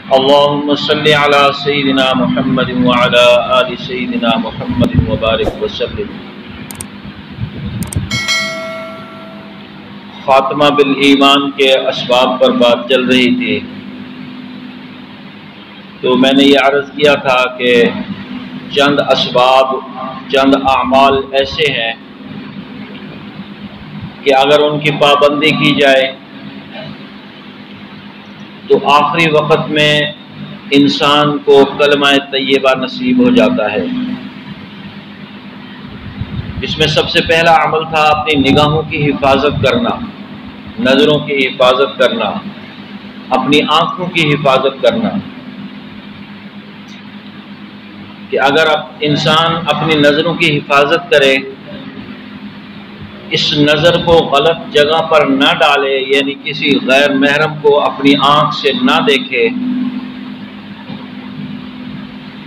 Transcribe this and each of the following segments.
اللهم صل على سيدنا محمد وعلى آل سيدنا محمد وبارك وسلم۔ خاتمہ بالایمان کے اسباب پر بات چل رہی تھی، تو میں نے یہ عرض کیا تھا کہ چند اسباب، چند اعمال ایسے ہیں کہ اگر ان کی پابندی کی جائے تو آخری وقت میں انسان کو کلمہ طیبہ نصیب ہو جاتا ہے۔ اس میں سب سے پہلا عمل تھا اپنی نگاہوں کی حفاظت کرنا، نظروں کی حفاظت کرنا، اپنی آنکھوں کی حفاظت کرنا، کہ اگر انسان اپنی نظروں کی حفاظت کرے، اس نظر کو غلط جگہ پر نہ ڈالے، یعنی کسی غیر محرم کو اپنی آنکھ سے نہ دیکھے،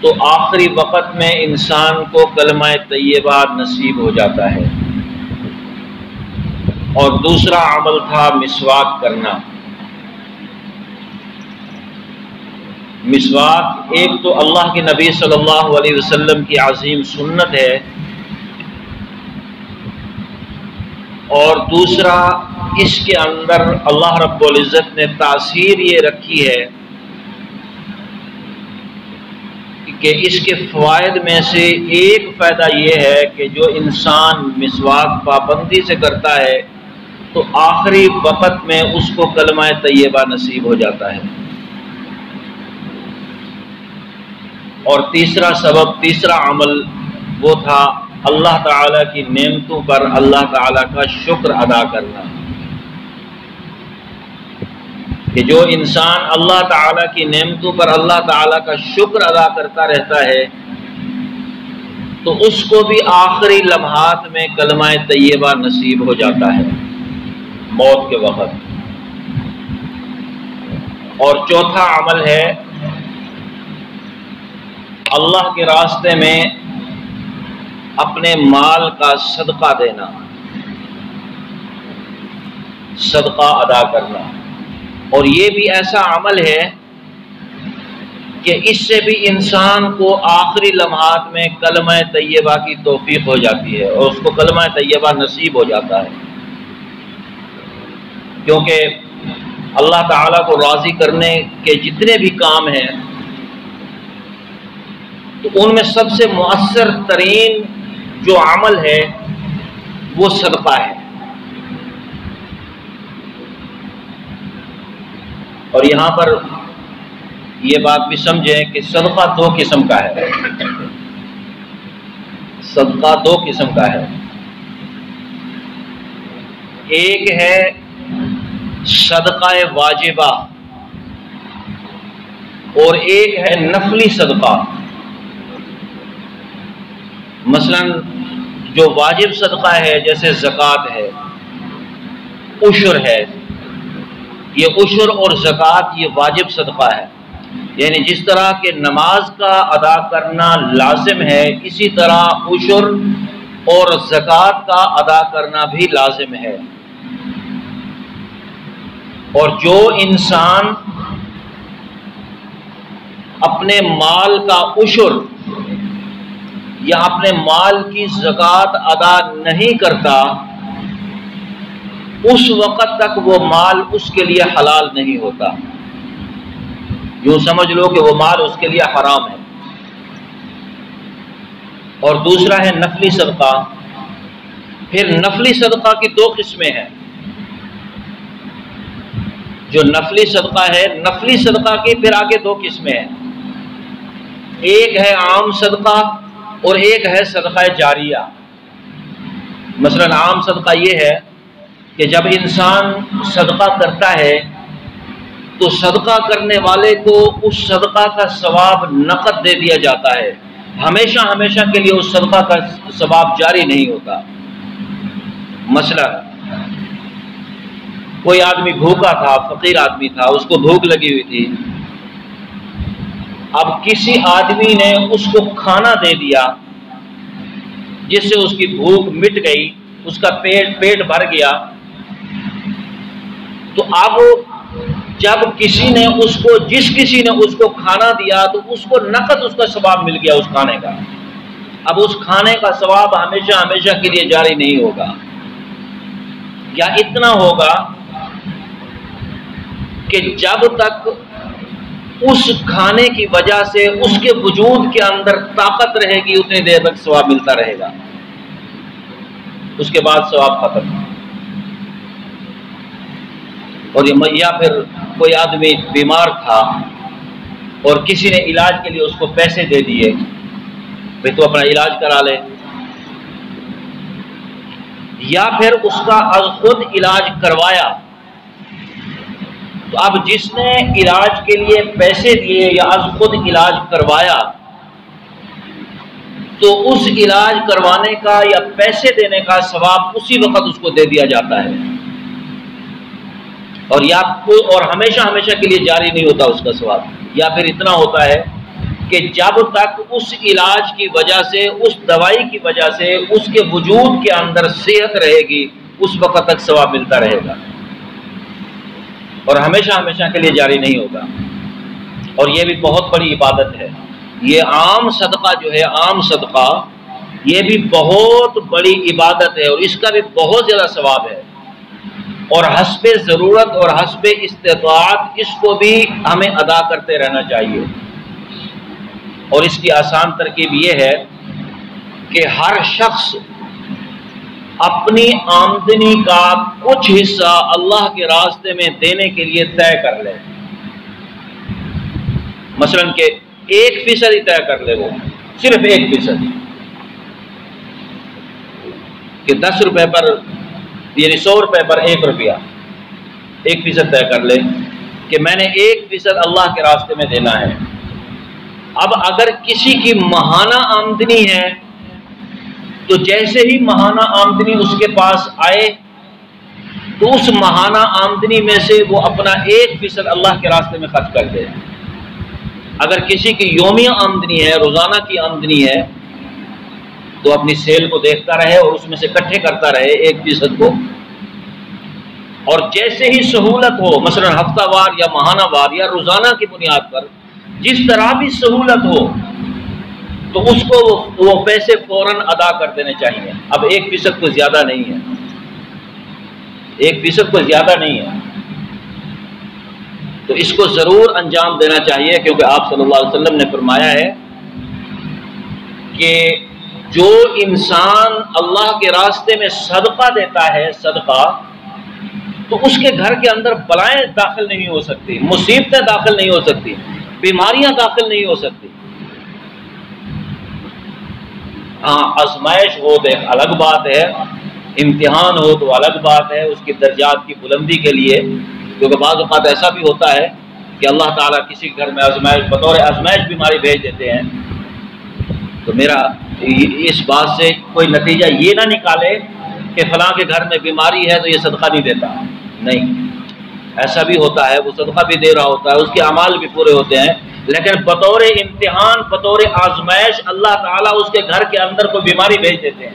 تو آخری وقت میں انسان کو کلمہ طیبہ نصیب ہو جاتا ہے۔ اور دوسرا عمل تھا مسواک کرنا۔ مسواک ایک تو اللہ کے نبی صلی اللہ علیہ وسلم کی عظیم سنت ہے، اور دوسرا اس کے اندر اللہ رب العزت نے تاثیر یہ رکھی ہے کہ اس کے فوائد میں سے ایک فائدہ یہ ہے کہ جو انسان مسواک پابندی سے کرتا ہے تو آخری وقت میں اس کو کلمہ طیبہ نصیب ہو جاتا ہے۔ اور تیسرا سبب، تیسرا عمل وہ تھا اللہ تعالیٰ کی نعمتوں پر اللہ تعالیٰ کا شکر ادا کرنا، کہ جو انسان اللہ تعالیٰ کی نعمتوں پر اللہ تعالیٰ کا شکر ادا کرتا رہتا ہے تو اس کو بھی آخری لمحات میں کلمہ طیبہ نصیب ہو جاتا ہے موت کے وقت۔ اور چوتھا عمل ہے اللہ کے راستے میں اپنے مال کا صدقہ دینا، صدقہ ادا کرنا۔ اور یہ بھی ایسا عمل ہے کہ اس سے بھی انسان کو آخری لمحات میں کلمہ طیبہ کی توفیق ہو جاتی ہے اور اس کو کلمہ طیبہ نصیب ہو جاتا ہے، کیونکہ اللہ تعالیٰ کو راضی کرنے کے جتنے بھی کام ہیں تو ان میں سب سے مؤثر ترین جو عمل ہے وہ صدقہ ہے۔ اور یہاں پر یہ بات بھی سمجھیں کہ صدقہ دو قسم کا ہے، صدقہ دو قسم کا ہے۔ ایک ہے صدقہ واجبہ اور ایک ہے نفلی صدقہ۔ مثلا جو واجب صدقہ ہے جیسے زکوٰۃ ہے، عشر ہے، یہ عشر اور زکوٰۃ یہ واجب صدقہ ہے، یعنی جس طرح کہ نماز کا ادا کرنا لازم ہے اسی طرح عشر اور زکوٰۃ کا ادا کرنا بھی لازم ہے۔ اور جو انسان اپنے مال کا عشر یا اپنے مال کی زکوٰۃ ادا نہیں کرتا اس وقت تک وہ مال اس کے لیے حلال نہیں ہوتا، یوں سمجھ لو کہ وہ مال اس کے لیے حرام ہے۔ اور دوسرا ہے نفلی صدقہ۔ پھر نفلی صدقہ کی دو قسمیں ہیں۔ جو نفلی صدقہ ہے، نفلی صدقہ کی پھر آگے دو قسمیں ہیں، ایک ہے عام صدقہ اور ایک ہے صدقہ جاریہ۔ مثلا عام صدقہ یہ ہے کہ جب انسان صدقہ کرتا ہے تو صدقہ کرنے والے کو اس صدقہ کا ثواب نقد دے دیا جاتا ہے، ہمیشہ ہمیشہ کے لیے اس صدقہ کا ثواب جاری نہیں ہوتا۔ مثلا کوئی آدمی بھوکا تھا، فقیر آدمی تھا، اس کو بھوک لگی ہوئی تھی، اب کسی آدمی نے اس کو کھانا دے دیا جس سے اس کی بھوک مٹ گئی، اس کا پیٹ بھر گیا، تو اب جب کسی نے اس کو جس کسی نے اس کو کھانا دیا تو اس کو نقد اس کا ثواب مل گیا اس کھانے کا. اب اس کھانے کا ثواب ہمیشہ ہمیشہ کے لیے جاری نہیں ہوگا، یا اتنا ہوگا کہ جب تک اس کھانے کی وجہ سے اس کے وجود کے اندر طاقت رہے گی اتنی دیر تک ثواب ملتا رہے گا، اس کے بعد ثواب ختم. اور یا پھر کوئی آدمی بیمار تھا اور کسی نے علاج کے لیے اس کو پیسے دے دیے، بھئی تو اپنا علاج کرا لے، یا پھر اس کا از خود علاج کروایا. تو اب جس نے علاج کے لیے پیسے دیے یا از خود علاج کروایا تو اس علاج کروانے کا یا پیسے دینے کا ثواب اسی وقت اس کو دے دیا جاتا ہے، اور ہمیشہ ہمیشہ کے لیے جاری نہیں ہوتا اس کا ثواب. یا پھر اتنا ہوتا ہے کہ جب تک اس علاج کی وجہ سے، اس دوائی کی وجہ سے اس کے وجود کے اندر صحت رہے گی اس وقت تک ثواب ملتا رہے گا، اور ہمیشہ ہمیشہ کے لیے جاری نہیں ہوگا. اور یہ بھی بہت بڑی عبادت ہے. یہ عام صدقہ جو ہے، عام صدقہ، یہ بھی بہت بڑی عبادت ہے اور اس کا بھی بہت زیادہ ثواب ہے. اور حسب ضرورت اور حسب استطاعت اس کو بھی ہمیں ادا کرتے رہنا چاہیے. اور اس کی آسان ترکیب یہ ہے کہ ہر شخص اپنی آمدنی کا کچھ حصہ اللہ کے راستے میں دینے کے لیے طے کر لے. مثلاً کہ 1% ہی طے کر لے، وہ صرف 1%، کہ 10 روپے پر یعنی 100 روپے پر 1 روپیہ، 1% طے کر لے کہ میں نے 1% اللہ کے راستے میں دینا ہے. اب اگر کسی کی ماہانہ آمدنی ہے تو جیسے ہی ماہانہ آمدنی اس کے پاس آئے تو اس ماہانہ آمدنی میں سے وہ اپنا 1% اللہ کے راستے میں خرچ کر دے. اگر کسی کی یومیہ آمدنی ہے، روزانہ کی آمدنی ہے، تو اپنی سیل کو دیکھتا رہے اور اس میں سے اکٹھے کرتا رہے 1% کو. اور جیسے ہی سہولت ہو، مثلا ہفتہ وار یا ماہانہ وار یا روزانہ کی بنیاد پر جس طرح بھی سہولت ہو تو اس کو وہ پیسے فوراً ادا کر دینے چاہیے. اب 1% کوئی زیادہ نہیں ہے، 1% کوئی زیادہ نہیں ہے، تو اس کو ضرور انجام دینا چاہیے، کیونکہ آپ صلی اللہ علیہ وسلم نے فرمایا ہے کہ جو انسان اللہ کے راستے میں صدقہ دیتا ہے، صدقہ، تو اس کے گھر کے اندر بلائیں داخل نہیں ہو سکتی، مصیبتیں داخل نہیں ہو سکتی، بیماریاں داخل نہیں ہو سکتی. ہاں آزمائش ہو تو ایک الگ بات ہے، امتحان ہو تو الگ بات ہے، اس کی درجات کی بلندی کے لیے، کیونکہ بعض اوقات ایسا بھی ہوتا ہے کہ اللہ تعالیٰ کسی گھر میں آزمائش بطور آزمائش بیماری بھیج دیتے ہیں. تو میرا اس بات سے کوئی نتیجہ یہ نہ نکالے کہ فلاں کے گھر میں بیماری ہے تو یہ صدقہ نہیں دیتا. نہیں، ایسا بھی ہوتا ہے، وہ صدقہ بھی دے رہا ہوتا ہے، اس کے اعمال بھی پورے ہوتے ہیں، لیکن بطور امتحان، بطور آزمائش اللہ تعالیٰ اس کے گھر کے اندر کوئی بیماری بھیج دیتے ہیں،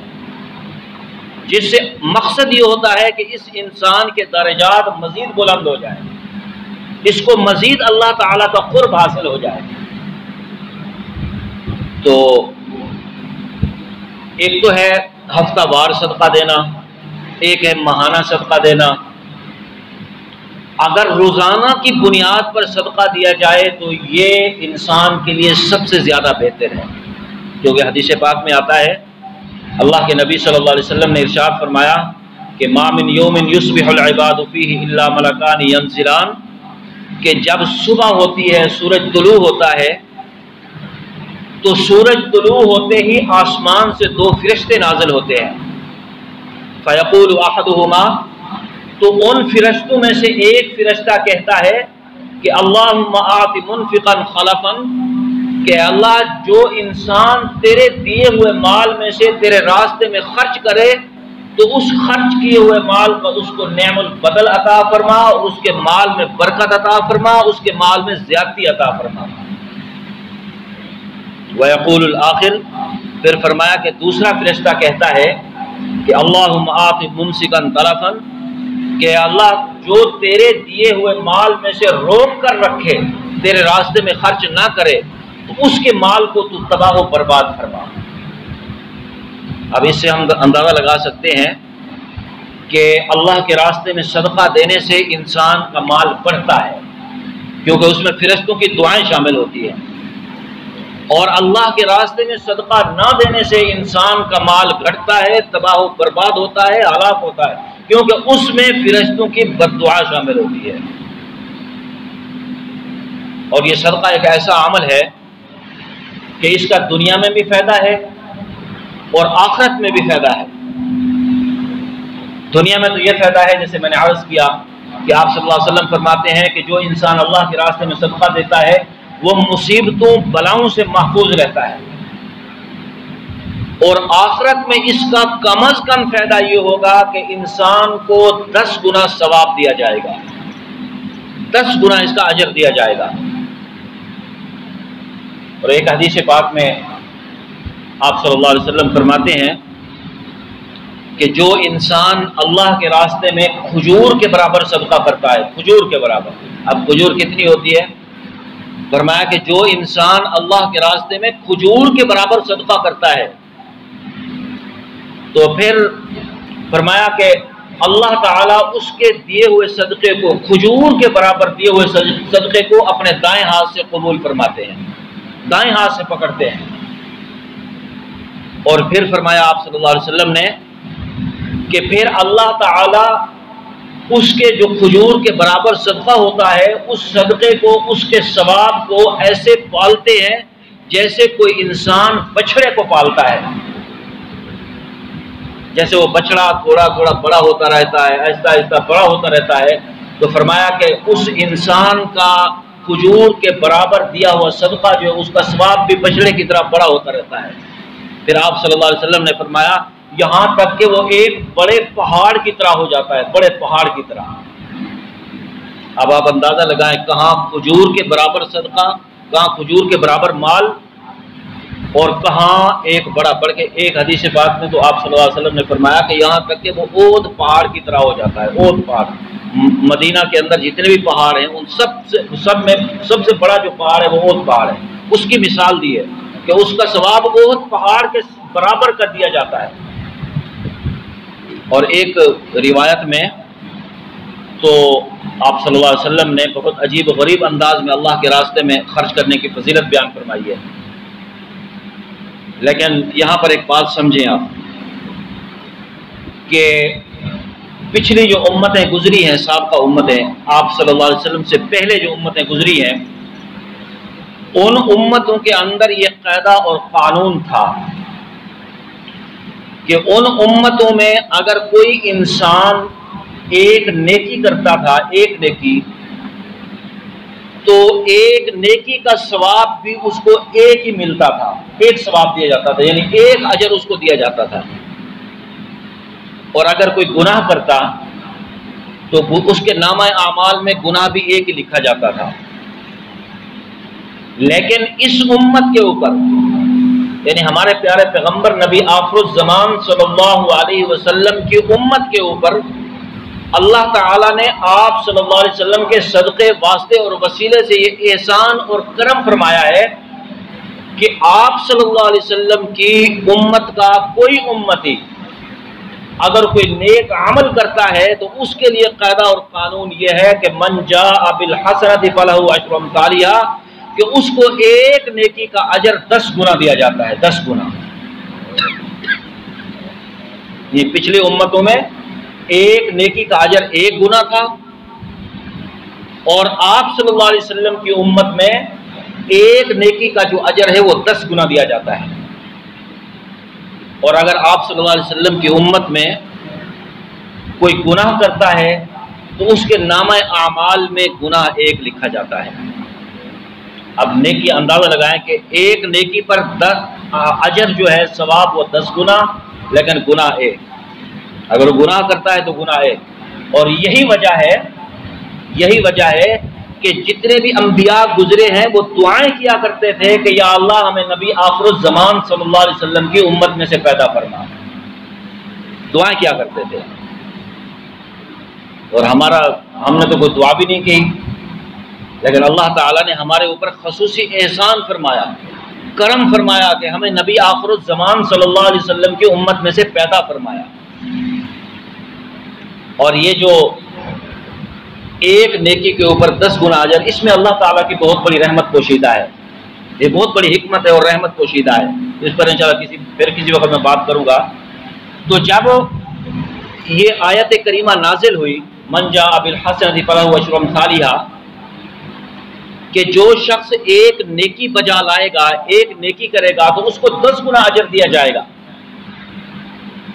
جس سے مقصد یہ ہوتا ہے کہ اس انسان کے درجات مزید بلند ہو جائیں، اس کو مزید اللہ تعالیٰ کا قرب حاصل ہو جائے. تو ایک تو ہے ہفتہ وار صدقہ دینا، ایک ہے ماہانہ صدقہ دینا. اگر روزانہ کی بنیاد پر صدقہ دیا جائے تو یہ انسان کے لیے سب سے زیادہ بہتر ہے، کیونکہ حدیث پاک میں آتا ہے، اللہ کے نبی صلی اللہ علیہ وسلم نے ارشاد فرمایا کہ ما من یوم یصبح العباد فیہ الا ملکان ینزلان، کہ جب صبح ہوتی ہے، سورج طلوع ہوتا ہے، تو سورج طلوع ہوتے ہی آسمان سے 2 فرشتے نازل ہوتے ہیں. فیقول احدہما، تو ان فرشتوں میں سے ایک فرشتہ کہتا ہے کہ اللہم آت منفقا خلفا، کہ اللہ جو انسان تیرے دیے ہوئے مال میں سے تیرے راستے میں خرچ کرے تو اس خرچ کیے ہوئے مال کا اس کو نعم البدل عطا فرما، اور اس کے مال میں برکت عطا فرما، اس کے مال میں زیادتی عطا فرما. وَيَقُولُ الْآخِرُ، پھر فرمایا کہ دوسرا فرشتہ کہتا ہے کہ اللہم آت ممسکا تلفا، کہ اللہ جو تیرے دیے ہوئے مال میں سے روک کر رکھے، تیرے راستے میں خرچ نہ کرے، تو اس کے مال کو تو تباہ و برباد فرما۔ اب اس سے ہم اندازہ لگا سکتے ہیں کہ اللہ کے راستے میں صدقہ دینے سے انسان کا مال بڑھتا ہے، کیونکہ اس میں فرشتوں کی دعائیں شامل ہوتی ہیں، اور اللہ کے راستے میں صدقہ نہ دینے سے انسان کا مال گھٹتا ہے، تباہ و برباد ہوتا ہے، ہلاک ہوتا ہے، کیونکہ اس میں فرشتوں کی بد دعا شامل ہوتی ہے۔ اور یہ صدقہ ایک ایسا عمل ہے کہ اس کا دنیا میں بھی فائدہ ہے اور آخرت میں بھی فائدہ ہے۔ دنیا میں تو یہ فائدہ ہے، جیسے میں نے عرض کیا کہ آپ صلی اللہ علیہ وسلم فرماتے ہیں کہ جو انسان اللہ کے راستے میں صدقہ دیتا ہے وہ مصیبتوں بلاؤں سے محفوظ رہتا ہے، اور آخرت میں اس کا کم از کم فائدہ یہ ہوگا کہ انسان کو 10 گنا ثواب دیا جائے گا، 10 گنا اس کا اجر دیا جائے گا۔ اور ایک حدیث پاک میں آپ صلی اللہ علیہ وسلم فرماتے ہیں کہ جو انسان اللہ کے راستے میں کھجور کے برابر صدقہ کرتا ہے، کھجور کے برابر، اب کھجور کتنی ہوتی ہے؟ فرمایا کہ جو انسان اللہ کے راستے میں کھجور کے برابر صدقہ کرتا ہے، تو پھر فرمایا کہ اللہ تعالیٰ اس کے دیے ہوئے صدقے کو، کھجور کے برابر دیے ہوئے صدقے کو اپنے دائیں ہاتھ سے قبول فرماتے ہیں، دائیں ہاتھ سے پکڑتے ہیں۔ اور پھر فرمایا آپ صلی اللہ علیہ وسلم نے کہ پھر اللہ تعالیٰ اس کے جو کھجور کے برابر صدقہ ہوتا ہے، اس صدقے کو، اس کے ثواب کو ایسے پالتے ہیں جیسے کوئی انسان بچڑے کو پالتا ہے۔ جیسے وہ بچڑا تھوڑا تھوڑا بڑا ہوتا رہتا ہے، آہستہ آہستہ بڑا ہوتا رہتا ہے، تو فرمایا کہ اس انسان کا کھجور کے برابر دیا ہوا صدقہ جو ہے، اس کا ثواب بھی بچڑے کی طرح بڑا ہوتا رہتا ہے۔ پھر آپ صلی اللہ علیہ وسلم نے فرمایا یہاں تک کہ وہ ایک بڑے پہاڑ کی طرح ہو جاتا ہے، بڑے پہاڑ کی طرح۔ اب آپ اندازہ لگائیں کہاں کھجور کے برابر صدقہ، کہاں کھجور کے برابر مال، اور کہاں ایک بڑا بڑھ کے ایک حدیث پاک میں تو آپ صلی اللہ علیہ وسلم نے فرمایا کہ یہاں تک کہ وہ اود پہاڑ کی طرح ہو جاتا ہے، اود پہاڑ۔ مدینہ کے اندر جتنے بھی پہاڑ ہیں ان سب سے بڑا جو پہاڑ ہے وہ اود پہاڑ ہے۔ اس کی مثال دی ہے کہ اس کا ثواب اود پہاڑ کے برابر کر دیا جاتا ہے۔ اور ایک روایت میں تو آپ صلی اللہ علیہ وسلم نے بہت عجیب و غریب انداز میں اللہ کے راستے میں خرچ کرنے کی فضیلت بیان فرمائی ہے، لیکن یہاں پر ایک بات سمجھیں آپ کہ پچھلی جو امتیں گزری ہیں، سابقہ امتیں، آپ صلی اللہ علیہ وسلم سے پہلے جو امتیں گزری ہیں، ان امتوں کے اندر یہ قاعدہ اور قانون تھا کہ ان امتوں میں اگر کوئی انسان ایک نیکی کرتا تھا، ایک نیکی، تو ایک نیکی کا ثواب بھی اس کو ایک ہی ملتا تھا، ایک ثواب دیا جاتا تھا، یعنی ایک اجر اس کو دیا جاتا تھا۔ اور اگر کوئی گناہ کرتا تو اس کے نامہ اعمال میں گناہ بھی ایک ہی لکھا جاتا تھا۔ لیکن اس امت کے اوپر، یعنی ہمارے پیارے پیغمبر نبی آخر الزمان صلی اللہ علیہ وسلم کی امت کے اوپر اللہ تعالیٰ نے آپ صلی اللہ علیہ وسلم کے صدقے، واسطے اور وسیلے سے یہ احسان اور کرم فرمایا ہے کہ آپ صلی اللہ علیہ وسلم کی امت کا کوئی امتی اگر کوئی نیک عمل کرتا ہے تو اس کے لیے قاعدہ اور قانون یہ ہے کہ من جاء بالحسنۃ فلہ عشر امثالھا، کہ اس کو ایک نیکی کا اجر 10 گنا دیا جاتا ہے، 10 گنا۔ یہ پچھلی امتوں میں ایک نیکی کا اجر 1 گنا تھا، اور آپ صلی اللہ علیہ وسلم کی امت میں ایک نیکی کا جو اجر ہے وہ 10 گنا دیا جاتا ہے۔ اور اگر آپ صلی اللہ علیہ وسلم کی امت میں کوئی گناہ کرتا ہے تو اس کے نامہ اعمال میں گناہ 1 لکھا جاتا ہے۔ اب نیکی اندازہ لگائیں کہ ایک نیکی پر 10 اجر جو ہے ثواب وہ 10 گنا، لیکن گناہ 1۔ اگر وہ گناہ کرتا ہے تو گناہ 1۔ اور یہی وجہ ہے کہ جتنے بھی انبیاء گزرے ہیں وہ دعائیں کیا کرتے تھے کہ یا اللہ ہمیں نبی آخر الزمان صلی اللہ علیہ وسلم کی امت میں سے پیدا فرما، دعائیں کیا کرتے تھے۔ اور ہم نے تو کوئی دعا بھی نہیں کی، لیکن اللہ تعالیٰ نے ہمارے اوپر خصوصی احسان فرمایا، کرم فرمایا کہ ہمیں نبی آخر الزمان صلی اللہ علیہ وسلم کی امت میں سے پیدا فرمایا۔ اور یہ جو ایک نیکی کے اوپر 10 گنا اجر، اس میں اللہ تعالیٰ کی بہت بڑی رحمت پوشیدہ ہے، یہ بہت بڑی حکمت ہے اور رحمت پوشیدہ ہے۔ اس پر انشاءاللہ کسی وقت میں بات کروں گا۔ تو جب یہ آیت کریمہ نازل ہوئی، من جاء بالحسنۃ فلہ عشر امثالھا، کہ جو شخص ایک نیکی بجا لائے گا، ایک نیکی کرے گا تو اس کو 10 گنا اجر دیا جائے گا۔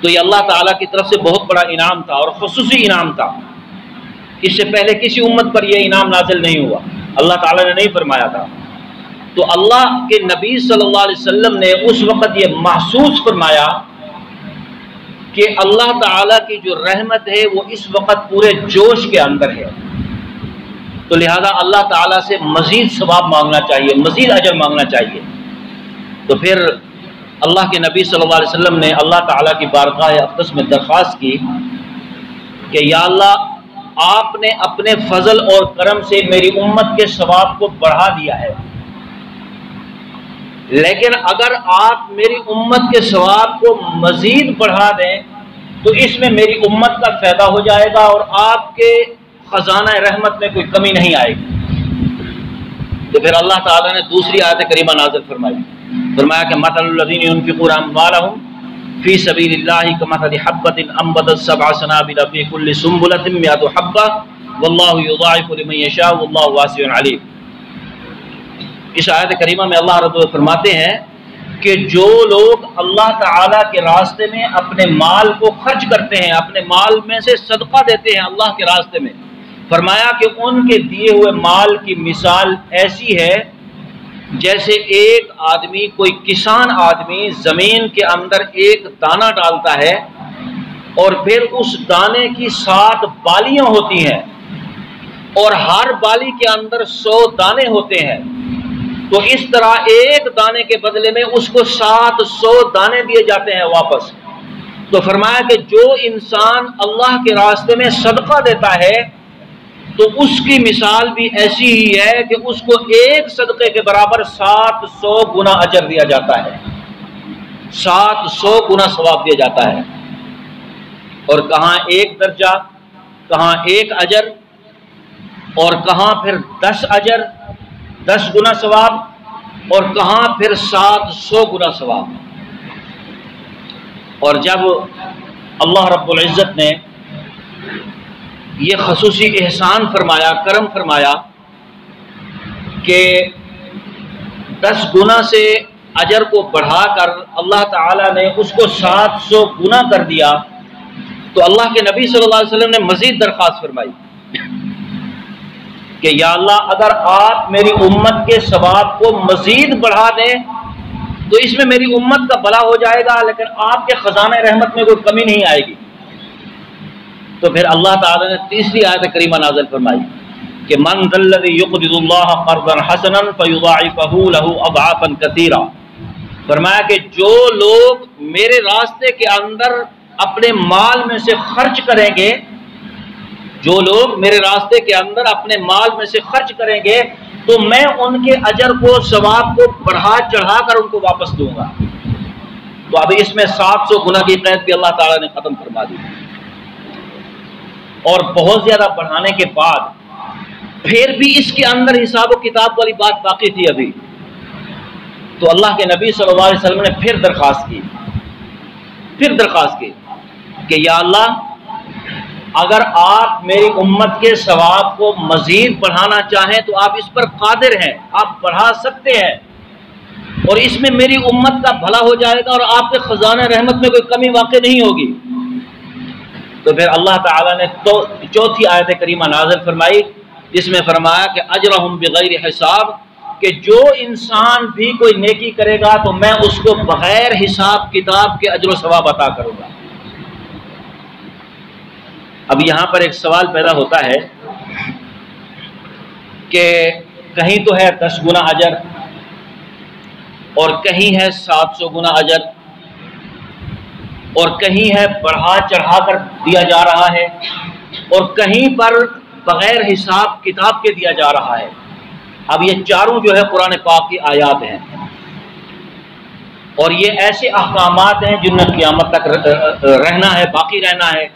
تو یہ اللہ تعالیٰ کی طرف سے بہت بڑا انعام تھا اور خصوصی انعام تھا، اس سے پہلے کسی امت پر یہ انعام نازل نہیں ہوا، اللہ تعالیٰ نے نہیں فرمایا تھا۔ تو اللہ کے نبی صلی اللہ علیہ وسلم نے اس وقت یہ محسوس فرمایا کہ اللہ تعالیٰ کی جو رحمت ہے وہ اس وقت پورے جوش کے اندر ہے، تو لہذا اللہ تعالیٰ سے مزید ثواب مانگنا چاہیے، مزید اجر مانگنا چاہیے۔ تو پھر اللہ کے نبی صلی اللہ علیہ وسلم نے اللہ تعالیٰ کی بارگاہ اقدس میں درخواست کی کہ یا اللہ، آپ نے اپنے فضل اور کرم سے میری امت کے ثواب کو بڑھا دیا ہے، لیکن اگر آپ میری امت کے ثواب کو مزید بڑھا دیں تو اس میں میری امت کا فائدہ ہو جائے گا اور آپ کے خزانہ رحمت میں کوئی کمی نہیں آئے گی۔ تو پھر اللہ تعالیٰ نے دوسری آیت کریمہ نازل فرمایا کہ مثل الذین ينفقون اموالهم فی سبیل اللہ کمثل حبۃ انبتت 7 سنابل فی کل سنبلۃ 100 حبۃ واللہ یضاعف لمن یشاء واللہ واسع علیم۔ اس آیت کریمہ میں اللہ رب فرماتے ہیں کہ جو لوگ اللہ تعالیٰ کے راستے میں اپنے مال کو خرچ کرتے ہیں، اپنے مال میں سے صدقہ دیتے ہیں اللہ کے راستے میں، فرمایا کہ ان کے دیے ہوئے مال کی مثال ایسی ہے جیسے ایک آدمی، کوئی کسان آدمی زمین کے اندر ایک دانہ ڈالتا ہے اور پھر اس دانے کی 7 بالیاں ہوتی ہیں اور ہر بالی کے اندر 100 دانے ہوتے ہیں، تو اس طرح ایک دانے کے بدلے میں اس کو 700 دانے دیے جاتے ہیں واپس۔ تو فرمایا کہ جو انسان اللہ کے راستے میں صدقہ دیتا ہے تو اس کی مثال بھی ایسی ہی ہے کہ اس کو ایک صدقے کے برابر 700 گنا اجر دیا جاتا ہے، 700 گنا ثواب دیا جاتا ہے۔ اور کہاں ایک درجہ، کہاں ایک اجر، اور کہاں پھر 10 اجر، 10 گنا ثواب، اور کہاں پھر 700 گنا ثواب۔ اور جب اللہ رب العزت نے یہ خصوصی احسان فرمایا، کرم فرمایا کہ 10 گنا سے اجر کو بڑھا کر اللہ تعالیٰ نے اس کو 700 گنا کر دیا، تو اللہ کے نبی صلی اللہ علیہ وسلم نے مزید درخواست فرمائی کہ یا اللہ، اگر آپ میری امت کے ثواب کو مزید بڑھا دیں تو اس میں میری امت کا بھلا ہو جائے گا، لیکن آپ کے خزانہ رحمت میں کوئی کمی نہیں آئے گی۔ تو پھر اللہ تعالیٰ نے تیسری آیت کریمہ نازل فرمائی کہ من ذا الذی یقرض اللہ قرضا حسنا فیضاعفہ لہ اضعافا کثیرا، فرمایا کہ جو لوگ میرے راستے کے اندر اپنے مال میں سے خرچ کریں گے، جو لوگ میرے راستے کے اندر اپنے مال میں سے خرچ کریں گے تو میں ان کے اجر کو، ثواب کو بڑھا چڑھا کر ان کو واپس دوں گا۔ تو اب اس میں 700 گنا کی قید بھی اللہ تعالیٰ نے ختم فرما دی، اور بہت زیادہ بڑھانے کے بعد پھر بھی اس کے اندر حساب و کتاب والی بات باقی تھی ابھی۔ تو اللہ کے نبی صلی اللہ علیہ وسلم نے پھر درخواست کی کہ یا اللہ، اگر آپ میری امت کے ثواب کو مزید بڑھانا چاہیں تو آپ اس پر قادر ہیں، آپ بڑھا سکتے ہیں، اور اس میں میری امت کا بھلا ہو جائے گا اور آپ کے خزانہ رحمت میں کوئی کمی واقع نہیں ہوگی۔ تو پھر اللہ تعالیٰ نے چوتھی آیت کریمہ نازل فرمائی، جس میں فرمایا کہ اجرہم بغیر حساب، کہ جو انسان بھی کوئی نیکی کرے گا تو میں اس کو بغیر حساب کتاب کے اجر و ثواب عطا کروں گا۔ اب یہاں پر ایک سوال پیدا ہوتا ہے کہ کہیں تو ہے 10 گنا اجر اور کہیں ہے 700 گنا اجر اور کہیں ہے بڑھا چڑھا کر دیا جا رہا ہے، اور کہیں پر بغیر حساب کتاب کے دیا جا رہا ہے۔ اب یہ چاروں جو ہے قرآن پاک کی آیات ہیں، اور یہ ایسے احکامات ہیں جن میں قیامت تک رہنا ہے، باقی رہنا ہے،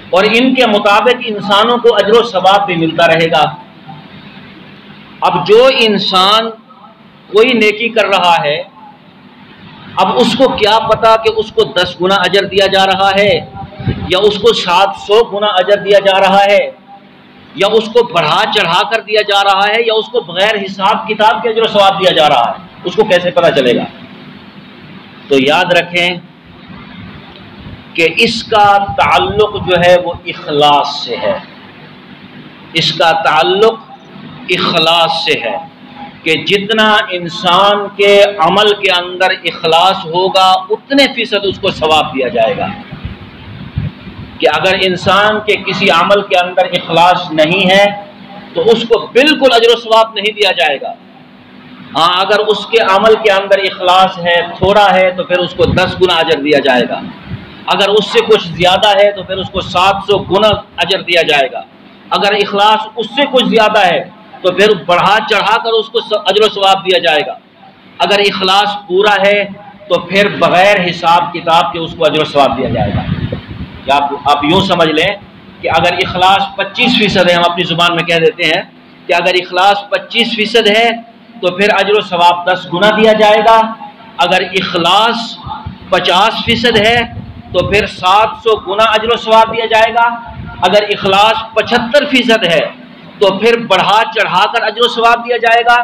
اور ان کے مطابق انسانوں کو اجر و ثواب بھی ملتا رہے گا۔ اب جو انسان کوئی نیکی کر رہا ہے، اب اس کو کیا پتا کہ اس کو 10 گنا اجر دیا جا رہا ہے، یا اس کو 700 گنا اجر دیا جا رہا ہے، یا اس کو بڑھا چڑھا کر دیا جا رہا ہے، یا اس کو بغیر حساب کتاب کے اجر و ثواب دیا جا رہا ہے، اس کو کیسے پتا چلے گا؟ تو یاد رکھیں کہ اس کا تعلق جو ہے وہ اخلاص سے ہے، اس کا تعلق اخلاص سے ہے، کہ جتنا انسان کے عمل کے اندر اخلاص ہوگا اتنے فیصد اس کو ثواب دیا جائے گا۔ کہ اگر انسان کے کسی عمل کے اندر اخلاص نہیں ہے تو اس کو بالکل اجر و ثواب نہیں دیا جائے گا۔ ہاں، اگر اس کے عمل کے اندر اخلاص ہے، تھوڑا ہے، تو پھر اس کو 10 گنا اجر دیا جائے گا۔ اگر اس سے کچھ زیادہ ہے تو پھر اس کو 700 گنا اجر دیا جائے گا۔ اگر اخلاص اس سے کچھ زیادہ ہے تو پھر بڑھا چڑھا کر اس کو اجر و ثواب دیا جائے گا۔ اگر اخلاص پورا ہے تو پھر بغیر حساب کتاب کے اس کو اجر و ثواب دیا جائے گا۔ کہ آپ یوں سمجھ لیں کہ اگر اخلاص 25% ہے، ہم اپنی زبان میں کہہ دیتے ہیں کہ اگر اخلاص 25% ہے تو پھر اجر و ثواب 10 گنا دیا جائے گا۔ اگر اخلاص 50% ہے تو پھر 700 گنا اجر و ثواب دیا جائے گا۔ اگر اخلاص 75% ہے تو پھر بڑھا چڑھا کر اجر و ثواب دیا جائے گا۔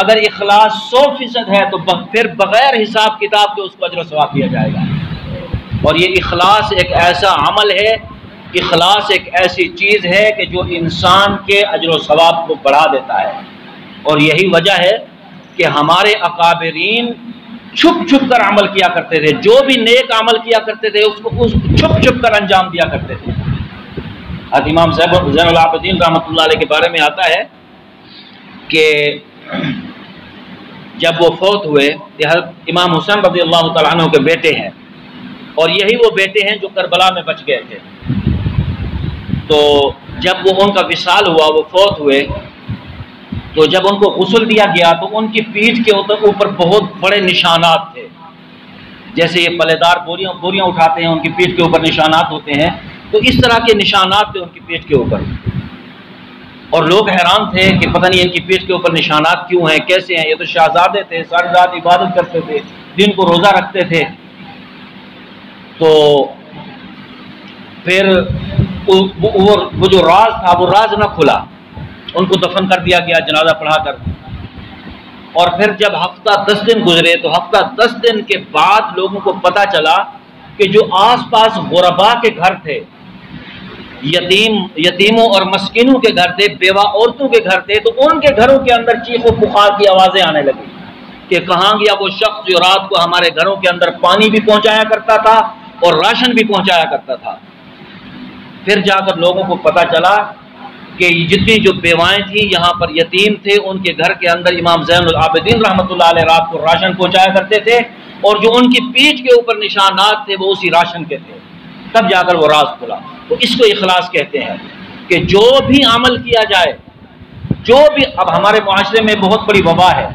اگر اخلاص 100% ہے تو پھر بغیر حساب کتاب کے اس کو اجر و ثواب دیا جائے گا۔ اور یہ اخلاص ایک ایسا عمل ہے، اخلاص ایک ایسی چیز ہے کہ جو انسان کے اجر و ثواب کو بڑھا دیتا ہے۔ اور یہی وجہ ہے کہ ہمارے اکابرین چھپ چھپ کر عمل کیا کرتے تھے، جو بھی نیک عمل کیا کرتے تھے اس کو چھپ چھپ کر انجام دیا کرتے تھے۔ امام زین العابدین رحمۃ اللہ علیہ کے بارے میں آتا ہے کہ جب وہ فوت ہوئے، حضرت امام حسین رضی اللہ تعالیٰ عنہ کے بیٹے ہیں، اور یہی وہ بیٹے ہیں جو کربلا میں بچ گئے تھے۔ تو جب وہ ان کا وصال ہوا، وہ فوت ہوئے، تو جب ان کو غسل دیا گیا تو ان کی پیٹھ کے اوپر بہت بڑے نشانات تھے، جیسے یہ پلےدار بوریاں اٹھاتے ہیں، ان کی پیٹھ کے اوپر نشانات ہوتے ہیں، تو اس طرح کے نشانات تھے ان کی پیٹھ کے اوپر۔ اور لوگ حیران تھے کہ پتہ نہیں ان کی پیٹھ کے اوپر نشانات کیوں ہیں، کیسے ہیں، یہ تو شہزادے تھے، ساری رات عبادت کرتے تھے، دن کو روزہ رکھتے تھے۔ تو پھر وہ جو راز تھا وہ راز نہ کھلا، ان کو دفن کر دیا گیا جنازہ پڑھا کر۔ اور پھر جب ہفتہ 10 دن گزرے تو ہفتہ 10 دن کے بعد لوگوں کو پتہ چلا کہ جو آس پاس غربا کے گھر تھے، یتیموں اور مسکینوں کے گھر تھے، بیوہ عورتوں کے گھر تھے، تو ان کے گھروں کے اندر چیخ و پکار کی آوازیں آنے لگی کہ کہاں گیا وہ شخص جو رات کو ہمارے گھروں کے اندر پانی بھی پہنچایا کرتا تھا اور راشن بھی پہنچایا کرتا تھا۔ پھر جا کر لوگوں کو پتہ چلا کہ جتنی جو بیوائیں تھیں یہاں پر یتیم تھے، ان کے گھر کے اندر امام زین العابدین رحمۃ اللہ علیہ رات کو راشن پہنچایا کرتے تھے، اور جو ان کی پیٹھ کے اوپر نشانات تھے وہ اسی راشن کے تھے۔ تب جا کر وہ راز کھلا۔ تو اس کو اخلاص کہتے ہیں کہ جو بھی عمل کیا جائے، جو بھی، اب ہمارے معاشرے میں بہت بڑی وبا ہے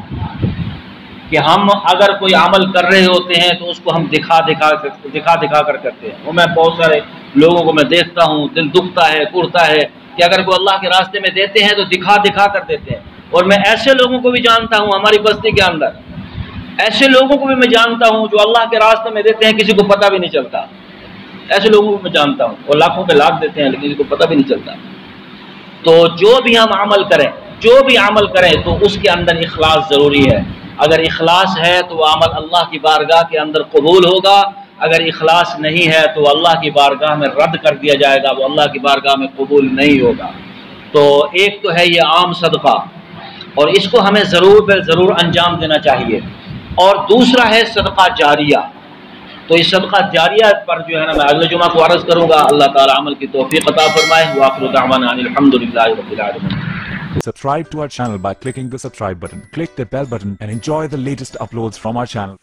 کہ ہم اگر کوئی عمل کر رہے ہوتے ہیں تو اس کو ہم دکھا دکھا کر کرتے ہیں۔ وہ میں بہت سارے لوگوں کو میں دیکھتا ہوں، دل دکھتا ہے، ٹوٹتا ہے کہ اگر کوئی اللہ کے راستے میں دیتے ہیں تو دکھا کر دیتے ہیں۔ اور میں ایسے لوگوں کو بھی جانتا ہوں ہماری بستی کے اندر، ایسے لوگوں کو بھی میں جانتا ہوں جو اللہ کے راستے میں دیتے ہیں کسی کو پتہ بھی نہیں چلتا، ایسے لوگوں کو میں جانتا ہوں، اور لاکھوں پہ لاکھ دیتے ہیں لیکن کسی کو پتہ بھی نہیں چلتا۔ تو جو بھی ہم عمل کریں تو اس کے اندر اخلاص ضروری ہے۔ اگر اخلاص ہے تو وہ عمل اللہ کی بارگاہ کے اندر قبول ہوگا، اگر اخلاص نہیں ہے تو اللہ کی بارگاہ میں رد کر دیا جائے گا، وہ اللہ کی بارگاہ میں قبول نہیں ہوگا۔ تو ایک تو ہے یہ عام صدقہ، اور اس کو ہمیں ضرور انجام دینا چاہیے، اور دوسرا ہے صدقہ جاریہ۔ تو اس صدقہ جاریہ پر جو ہے نا میں اگلے جمعہ کو عرض کروں گا۔ اللہ تعالیٰ عمل کی توفیق عطا فرمائے۔ وآخر دعوانا ان الحمدللہ رب العالمین۔ Subscribe to our channel by clicking the subscribe button. Click the bell button and enjoy the latest uploads from our channel.